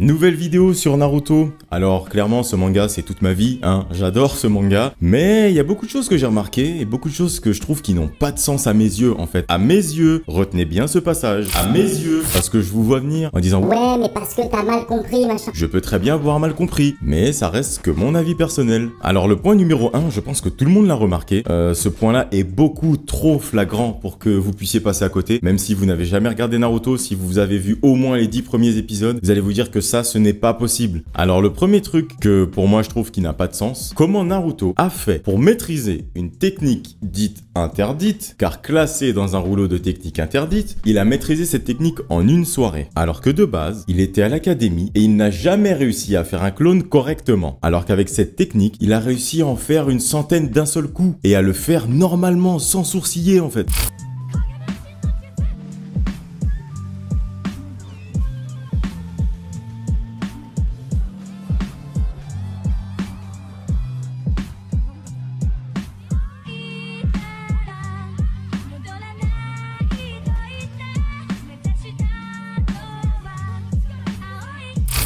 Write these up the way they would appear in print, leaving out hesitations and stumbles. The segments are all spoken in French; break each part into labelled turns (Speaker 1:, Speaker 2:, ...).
Speaker 1: Nouvelle vidéo sur Naruto. Alors clairement ce manga c'est toute ma vie, hein, j'adore ce manga. Mais il y a beaucoup de choses que j'ai remarquées et beaucoup de choses que je trouve qui n'ont pas de sens à mes yeux en fait. À mes yeux, retenez bien ce passage. À mes yeux, parce que je vous vois venir en disant
Speaker 2: ouais mais parce que t'as mal compris machin.
Speaker 1: Je peux très bien avoir mal compris, mais ça reste que mon avis personnel. Alors le point numéro 1, je pense que tout le monde l'a remarqué. Ce point-là est beaucoup trop flagrant pour que vous puissiez passer à côté. Même si vous n'avez jamais regardé Naruto, si vous avez vu au moins les 10 premiers épisodes, vous allez vous dire que ça, ce n'est pas possible. Alors le premier truc que pour moi je trouve qui n'a pas de sens, comment Naruto a fait pour maîtriser une technique dite interdite, car classée dans un rouleau de techniques interdites, il a maîtrisé cette technique en une soirée. Alors que de base, il était à l'académie et il n'a jamais réussi à faire un clone correctement. Alors qu'avec cette technique, il a réussi à en faire une centaine d'un seul coup et à le faire normalement, sans sourciller en fait.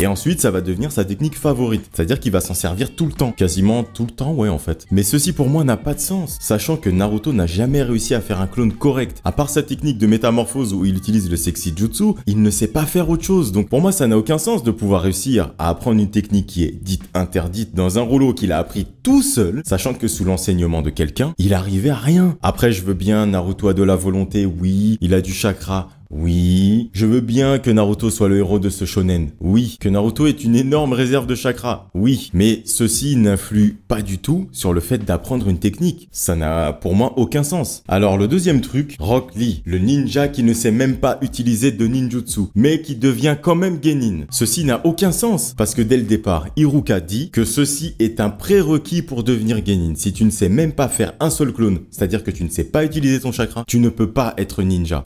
Speaker 1: Et ensuite, ça va devenir sa technique favorite. C'est-à-dire qu'il va s'en servir tout le temps. Quasiment tout le temps, ouais, en fait. Mais ceci, pour moi, n'a pas de sens. Sachant que Naruto n'a jamais réussi à faire un clone correct. À part sa technique de métamorphose où il utilise le sexy jutsu, il ne sait pas faire autre chose. Donc pour moi, ça n'a aucun sens de pouvoir réussir à apprendre une technique qui est dite interdite dans un rouleau qu'il a appris tout seul, sachant que sous l'enseignement de quelqu'un, il arrivait à rien. Après, je veux bien, Naruto a de la volonté, oui. Il a du chakra. Oui, je veux bien que Naruto soit le héros de ce shonen. Oui, que Naruto ait une énorme réserve de chakra. Oui, mais ceci n'influe pas du tout sur le fait d'apprendre une technique. Ça n'a pour moi aucun sens. Alors le deuxième truc, Rock Lee, le ninja qui ne sait même pas utiliser de ninjutsu, mais qui devient quand même genin. Ceci n'a aucun sens, parce que dès le départ, Iruka dit que ceci est un prérequis pour devenir genin. Si tu ne sais même pas faire un seul clone, c'est-à-dire que tu ne sais pas utiliser ton chakra, tu ne peux pas être ninja.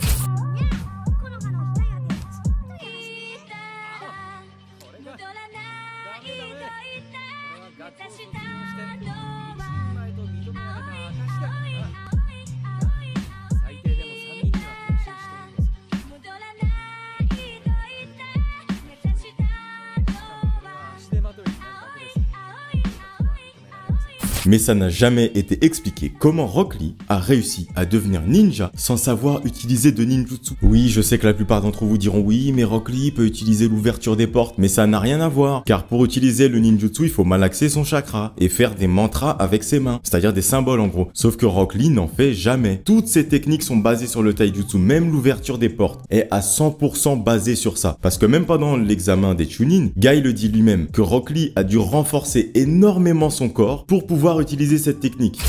Speaker 1: Mais ça n'a jamais été expliqué comment Rock Lee a réussi à devenir ninja sans savoir utiliser de ninjutsu. Oui, je sais que la plupart d'entre vous diront oui, mais Rock Lee peut utiliser l'ouverture des portes, mais ça n'a rien à voir. Car pour utiliser le ninjutsu, il faut malaxer son chakra et faire des mantras avec ses mains, c'est-à-dire des symboles en gros. Sauf que Rock Lee n'en fait jamais. Toutes ces techniques sont basées sur le taijutsu, même l'ouverture des portes est à 100% basée sur ça. Parce que même pendant l'examen des Chunin, Guy le dit lui-même que Rock Lee a dû renforcer énormément son corps pour pouvoir utiliser cette technique.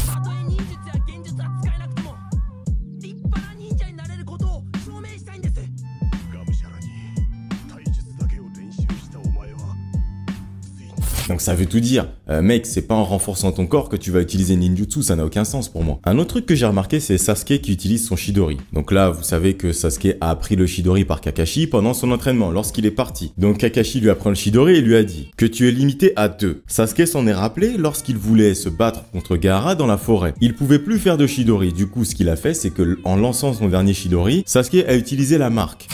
Speaker 1: Donc ça veut tout dire. Mec, c'est pas en renforçant ton corps que tu vas utiliser ninjutsu, ça n'a aucun sens pour moi. Un autre truc que j'ai remarqué, c'est Sasuke qui utilise son Chidori. Donc là, vous savez que Sasuke a appris le Chidori par Kakashi pendant son entraînement, lorsqu'il est parti. Donc Kakashi lui apprend le Chidori et lui a dit que tu es limité à 2. Sasuke s'en est rappelé lorsqu'il voulait se battre contre Gaara dans la forêt. Il pouvait plus faire de Chidori. Du coup, ce qu'il a fait, c'est que en lançant son dernier Chidori, Sasuke a utilisé la marque.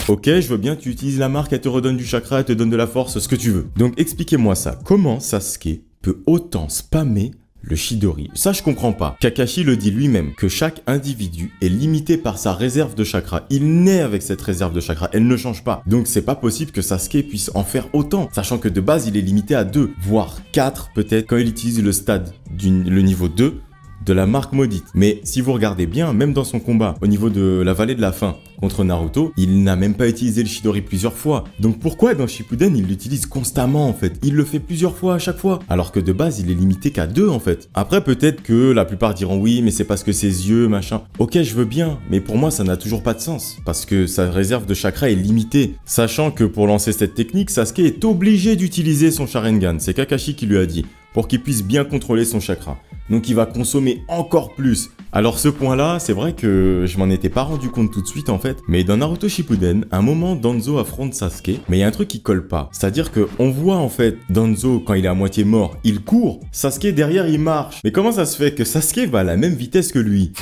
Speaker 1: Ok, je veux bien, tu utilises la marque, elle te redonne du chakra, elle te donne de la force, ce que tu veux. Donc expliquez-moi ça. Comment Sasuke peut autant spammer le Chidori? Ça, je comprends pas. Kakashi le dit lui-même, que chaque individu est limité par sa réserve de chakra. Il naît avec cette réserve de chakra, elle ne change pas. Donc c'est pas possible que Sasuke puisse en faire autant, sachant que de base, il est limité à 2, voire 4 peut-être, quand il utilise le stade le niveau 2 de la marque maudite. Mais si vous regardez bien, même dans son combat, au niveau de la vallée de la fin contre Naruto, il n'a même pas utilisé le Chidori plusieurs fois. Donc pourquoi dans Shippuden, il l'utilise constamment en fait? Il le fait plusieurs fois à chaque fois, alors que de base, il est limité qu'à 2 en fait. Après, peut-être que la plupart diront oui, mais c'est parce que ses yeux, machin. Ok, je veux bien, mais pour moi, ça n'a toujours pas de sens, parce que sa réserve de chakra est limitée. Sachant que pour lancer cette technique, Sasuke est obligé d'utiliser son Sharingan. C'est Kakashi qui lui a dit, pour qu'il puisse bien contrôler son chakra. Donc il va consommer encore plus. Alors ce point-là, c'est vrai que je m'en étais pas rendu compte tout de suite en fait, mais dans Naruto Shippuden, à un moment Danzo affronte Sasuke, mais il y a un truc qui colle pas. C'est-à-dire que on voit en fait Danzo quand il est à moitié mort, il court, Sasuke derrière il marche. Mais comment ça se fait que Sasuke va à la même vitesse que lui?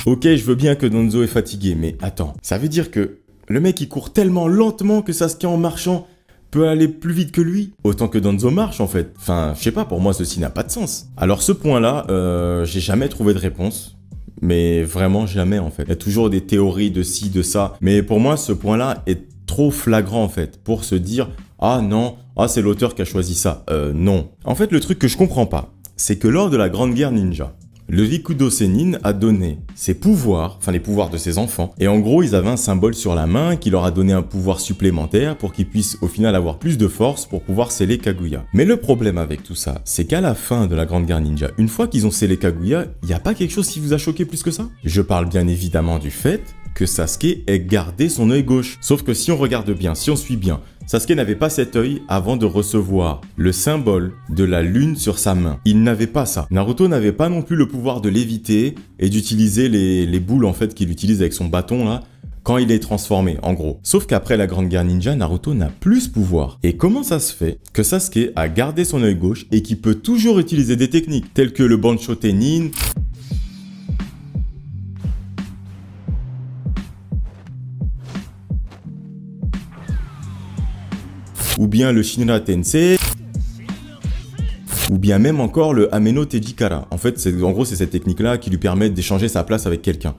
Speaker 1: Ok, je veux bien que Danzo est fatigué, mais attends, ça veut dire que le mec il court tellement lentement que Sasuke en marchant peut aller plus vite que lui, autant que Danzo marche en fait. Enfin, je sais pas, pour moi ceci n'a pas de sens. Alors ce point-là, j'ai jamais trouvé de réponse. Mais vraiment jamais en fait. Il y a toujours des théories de ci, de ça. Mais pour moi, ce point-là est trop flagrant en fait pour se dire « Ah non, ah c'est l'auteur qui a choisi ça. » Non. En fait, le truc que je comprends pas, c'est que lors de la Grande Guerre Ninja, le Rikudo Sennin a donné ses pouvoirs, enfin les pouvoirs de ses enfants, et en gros ils avaient un symbole sur la main qui leur a donné un pouvoir supplémentaire pour qu'ils puissent au final avoir plus de force pour pouvoir sceller Kaguya. Mais le problème avec tout ça, c'est qu'à la fin de la Grande Guerre Ninja, une fois qu'ils ont scellé Kaguya, il n'y a pas quelque chose qui vous a choqué plus que ça? Je parle bien évidemment du fait que Sasuke ait gardé son œil gauche. Sauf que si on regarde bien, si on suit bien, Sasuke n'avait pas cet œil avant de recevoir le symbole de la lune sur sa main. Il n'avait pas ça. Naruto n'avait pas non plus le pouvoir de l'éviter et d'utiliser les boules en fait qu'il utilise avec son bâton là quand il est transformé, en gros. Sauf qu'après la Grande Guerre Ninja, Naruto n'a plus ce pouvoir. Et comment ça se fait que Sasuke a gardé son œil gauche et qu'il peut toujours utiliser des techniques telles que le Bancho Tennin, ou bien le Shinra Tensei, ou bien même encore le Ameno Tejikara. En fait, en gros, c'est cette technique-là qui lui permet d'échanger sa place avec quelqu'un.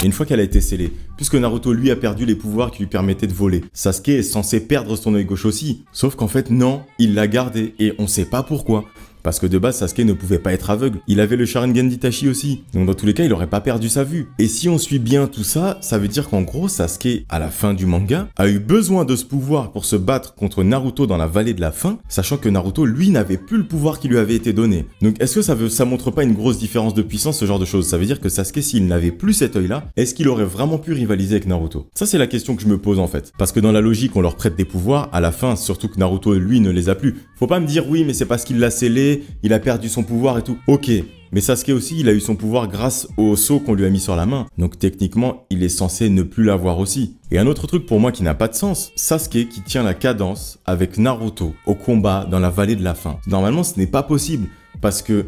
Speaker 1: Et une fois qu'elle a été scellée, puisque Naruto lui a perdu les pouvoirs qui lui permettaient de voler, Sasuke est censé perdre son œil gauche aussi. Sauf qu'en fait, non, il l'a gardé, et on sait pas pourquoi. Parce que de base, Sasuke ne pouvait pas être aveugle. Il avait le Sharingan d'Itachi aussi. Donc dans tous les cas, il aurait pas perdu sa vue. Et si on suit bien tout ça, ça veut dire qu'en gros, Sasuke, à la fin du manga, a eu besoin de ce pouvoir pour se battre contre Naruto dans la vallée de la faim, sachant que Naruto, lui, n'avait plus le pouvoir qui lui avait été donné. Donc est-ce que ça montre pas une grosse différence de puissance, ce genre de choses? Ça veut dire que Sasuke, s'il n'avait plus cet œil-là, est-ce qu'il aurait vraiment pu rivaliser avec Naruto? Ça, c'est la question que je me pose en fait. Parce que dans la logique, on leur prête des pouvoirs, à la fin, surtout que Naruto, lui, ne les a plus. Faut pas me dire, oui, mais c'est parce qu'il l'a scellé, il a perdu son pouvoir et tout. Ok, mais Sasuke aussi, il a eu son pouvoir grâce au sceau qu'on lui a mis sur la main. Donc techniquement, il est censé ne plus l'avoir aussi. Et un autre truc pour moi qui n'a pas de sens, Sasuke qui tient la cadence avec Naruto au combat dans la vallée de la faim. Normalement, ce n'est pas possible parce que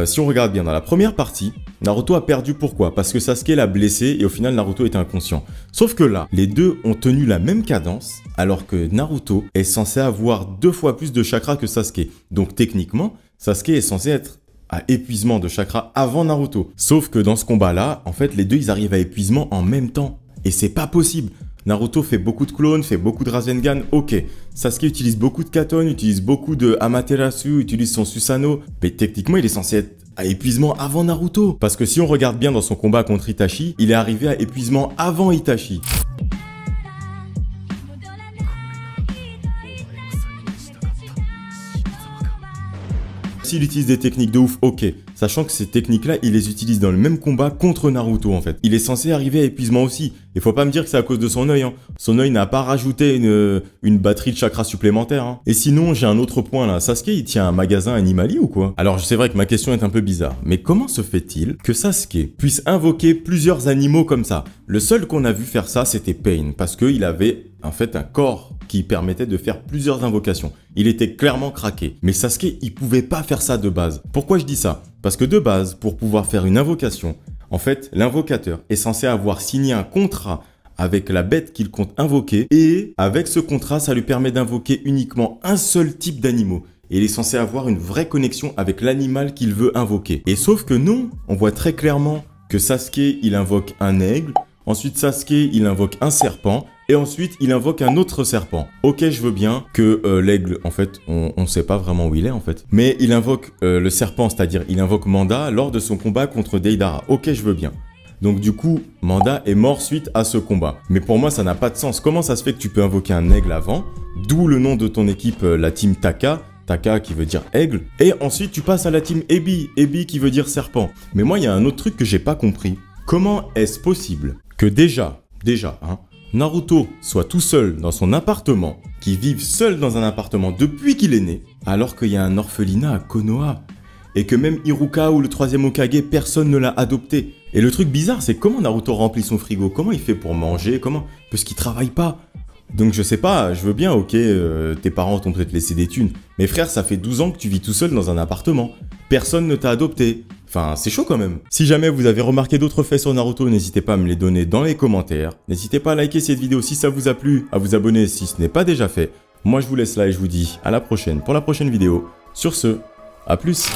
Speaker 1: si on regarde bien dans la première partie, Naruto a perdu pourquoi? Parce que Sasuke l'a blessé et au final Naruto était inconscient. Sauf que là, les deux ont tenu la même cadence alors que Naruto est censé avoir 2 fois plus de chakra que Sasuke. Donc techniquement, Sasuke est censé être à épuisement de chakra avant Naruto. Sauf que dans ce combat-là, en fait, les deux ils arrivent à épuisement en même temps. Et c'est pas possible. Naruto fait beaucoup de clones, fait beaucoup de Rasengan, ok. Sasuke utilise beaucoup de Katon, utilise beaucoup de Amaterasu, utilise son Susanoo. Mais techniquement, il est censé être à épuisement avant Naruto. Parce que si on regarde bien dans son combat contre Itachi, il est arrivé à épuisement avant Itachi. S'il utilise des techniques de ouf, ok. Sachant que ces techniques-là, il les utilise dans le même combat contre Naruto, en fait. Il est censé arriver à épuisement aussi. Et faut pas me dire que c'est à cause de son œil, hein. Son œil n'a pas rajouté une batterie de chakra supplémentaire, hein. Et sinon, j'ai un autre point, là. Sasuke, il tient un magasin Animali ou quoi? Alors, c'est vrai que ma question est un peu bizarre. Mais comment se fait-il que Sasuke puisse invoquer plusieurs animaux comme ça? Le seul qu'on a vu faire ça, c'était Pain. Parce qu'il avait, en fait, un corps qui permettait de faire plusieurs invocations. Il était clairement craqué. Mais Sasuke, il pouvait pas faire ça de base. Pourquoi je dis ça? Parce que de base, pour pouvoir faire une invocation, en fait, l'invocateur est censé avoir signé un contrat avec la bête qu'il compte invoquer et avec ce contrat, ça lui permet d'invoquer uniquement un seul type d'animaux. et il est censé avoir une vraie connexion avec l'animal qu'il veut invoquer. Et sauf que non, on voit très clairement que Sasuke, il invoque un aigle, ensuite Sasuke, il invoque un serpent, et ensuite il invoque un autre serpent. Ok, je veux bien que l'aigle, en fait, on sait pas vraiment où il est en fait, mais il invoque le serpent, c'est-à-dire il invoque Manda lors de son combat contre Deidara. Ok, je veux bien. Donc du coup, Manda est mort suite à ce combat. Mais pour moi, ça n'a pas de sens. Comment ça se fait que tu peux invoquer un aigle avant? D'où le nom de ton équipe, la team Taka. Taka qui veut dire aigle. Et ensuite, tu passes à la team Ebi. Ebi qui veut dire serpent. Mais moi, il y a un autre truc que j'ai pas compris. Comment est-ce possible que déjà, Naruto soit tout seul dans son appartement, qu'il vive seul dans un appartement depuis qu'il est né, alors qu'il y a un orphelinat à Konoha, et que même Iruka ou le troisième Hokage, personne ne l'a adopté. Et le truc bizarre, c'est comment Naruto remplit son frigo, comment il fait pour manger, parce qu'il travaille pas. Donc je sais pas, je veux bien, ok, tes parents t'ont peut-être laissé des thunes, mais frère, ça fait 12 ans que tu vis tout seul dans un appartement. Personne ne t'a adopté. Enfin, c'est chaud quand même. Si jamais vous avez remarqué d'autres faits sur Naruto, n'hésitez pas à me les donner dans les commentaires. N'hésitez pas à liker cette vidéo si ça vous a plu, à vous abonner si ce n'est pas déjà fait. Moi, je vous laisse là et je vous dis à la prochaine pour la prochaine vidéo. Sur ce, à plus.